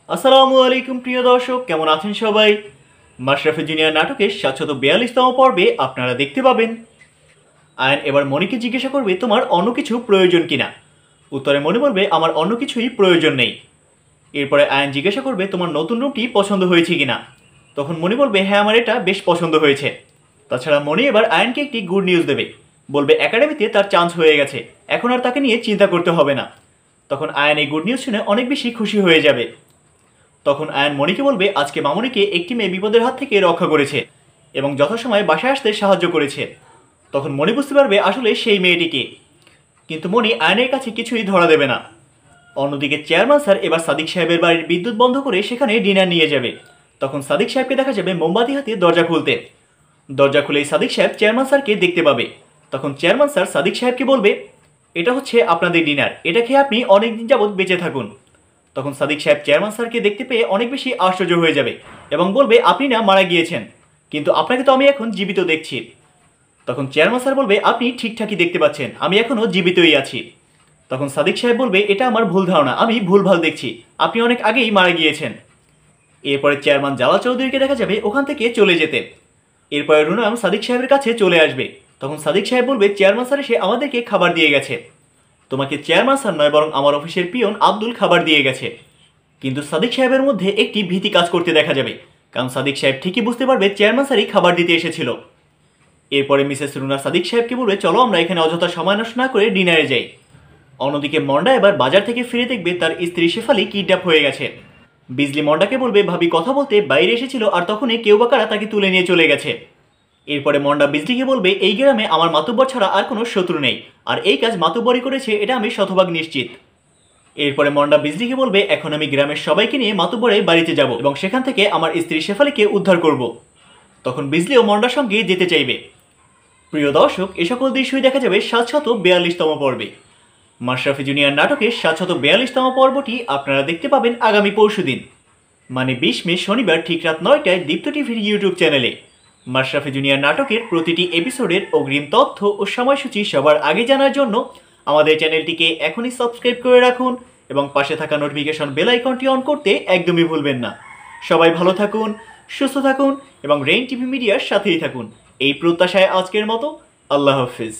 আসসালামু আলাইকুম প্রিয় দর্শক, কেমন আছেন সবাই? মাশরাফে জুনিয়র নাটকের ৭৪২তম পর্বে আপনারা দেখতে পাবেন আয়ন এবার মনিকে জিজ্ঞাসা করবে তোমার অন্য কিছু প্রয়োজন কিনা। উত্তরে মনি বলবে আমার অন্য কিছুই প্রয়োজন নেই। এরপরে আয়ন জিজ্ঞাসা করবে তোমার নতুন রুমটি পছন্দ হয়েছে কিনা। তখন মনি বলবে হ্যাঁ, আমার এটা বেশ পছন্দ হয়েছে। তাছাড়া মনি এবার আয়নকে একটি গুড নিউজ দেবে, বলবে একাডেমিতে তার চান্স হয়ে গেছে, এখন আর তাকে নিয়ে চিন্তা করতে হবে না। তখন আয়ন এই গুড নিউজ শুনে অনেক বেশি খুশি হয়ে যাবে। তখন আয়ন মনিকে বলবে আজকে মামনিকে একটি মেয়ে বিপদের হাত থেকে রক্ষা করেছে এবং যথাসময়ে বাসায় আসতে সাহায্য করেছে। তখন মনি বুঝতে পারবে আসলে সেই মেয়েটিকে, কিন্তু মনি আয়নের কাছে কিছুই ধরা দেবে না। অন্যদিকে চেয়ারম্যান স্যার এবার সাদিক সাহেবের বাড়ির বিদ্যুৎ বন্ধ করে সেখানে ডিনার নিয়ে যাবে। তখন সাদিক সাহেবকে দেখা যাবে মোমবাতি হাতে দরজা খুলতে। দরজা খুলেই সাদিক সাহেব চেয়ারম্যান স্যারকে দেখতে পাবে। তখন চেয়ারম্যান স্যার সাদিক সাহেবকে বলবে এটা হচ্ছে আপনাদের ডিনার, এটা খেয়ে আপনি অনেকদিন যাবৎ বেঁচে থাকুন। তখন সাদিক সাহেব চেয়ারম্যান স্যারকে দেখতে পেয়ে অনেক বেশি আশ্চর্য হয়ে যাবে এবং বলবে আপনি না মারা গিয়েছেন, কিন্তু আপনাকে তো আমি এখন জীবিত দেখছি। তখন চেয়ারম্যান স্যার বলবে আপনি ঠিকঠাকই দেখতে পাচ্ছেন, আমি এখনও জীবিতই আছি। তখন সাদিক সাহেব বলবে এটা আমার ভুল ধারণা, আমি ভুলভাল দেখছি, আপনি অনেক আগেই মারা গিয়েছেন। এরপরে চেয়ারম্যান জালাল চৌধুরীকে দেখা যাবে ওখান থেকে চলে যেতে। এরপরে রুনাম সাদিক সাহেবের কাছে চলে আসবে। তখন সাদিক সাহেব বলবে চেয়ারম্যান স্যার এসে আমাদেরকে খাবার দিয়ে গেছে। তোমাকে চেয়ারম্যান স্যার নয়, বরং আমার অফিসের পিয়ন আব্দুল খাবার দিয়ে গেছে। কিন্তু সাদিক সাহেবের মধ্যে একটি ভীতি কাজ করতে দেখা যাবে, কারণ সাদিক সাহেব ঠিকই বুঝতে পারবে চেয়ারম্যান স্যারই খাবার দিতে এসেছিল। এরপরে মিসেস রুনা সাদিক সাহেবকে বলবে চলো আমরা এখানে অযথা সময় নষ্ট না করে ডিনারে যাই। অন্যদিকে মন্ডা এবার বাজার থেকে ফিরে দেখবে তার স্ত্রী শেফালি কিডন্যাপ হয়ে গেছে। বিজলি মন্ডাকে বলবে ভাবি কথা বলতে বাইরে এসেছিল আর তখনই কেউ বা কারা তাকে তুলে নিয়ে চলে গেছে। এরপরে মন্ডা বিজলিকে বলবে এই গ্রামে আমার মাতুব্বর ছাড়া আর কোনো শত্রু নেই, আর এই কাজ মাতুব্বরই করেছে এটা আমি শতভাগ নিশ্চিত। এরপরে মন্ডা বিজলিকে বলবে এখন আমি গ্রামের সবাইকে নিয়ে মাতুব্বরের বাড়িতে যাব এবং সেখান থেকে আমার স্ত্রী শেফালিকে উদ্ধার করব। তখন বিজলিও মন্ডার সঙ্গে যেতে চাইবে। প্রিয় দর্শক, এ সকল দৃশ্যই দেখা যাবে ৭৪২তম পর্বে। মাশরাফি জুনিয়র নাটকের ৭৪২তম পর্বটি আপনারা দেখতে পাবেন আগামী পরশুদিন, মানে ২০ মে শনিবার ঠিক রাত ৯টায় দীপ্ত টিভির ইউটিউব চ্যানেলে। মাশরাফি জুনিয়র নাটকের প্রতিটি এপিসোডের অগ্রিম তথ্য ও সময়সূচি সবার আগে জানার জন্য আমাদের চ্যানেলটিকে এখনই সাবস্ক্রাইব করে রাখুন এবং পাশে থাকা নোটিফিকেশন বেল আইকনটি অন করতে একদমই ভুলবেন না। সবাই ভালো থাকুন, সুস্থ থাকুন এবং রেইন টিভি মিডিয়ার সাথেই থাকুন, এই প্রত্যাশায় আজকের মতো আল্লাহ হাফিজ।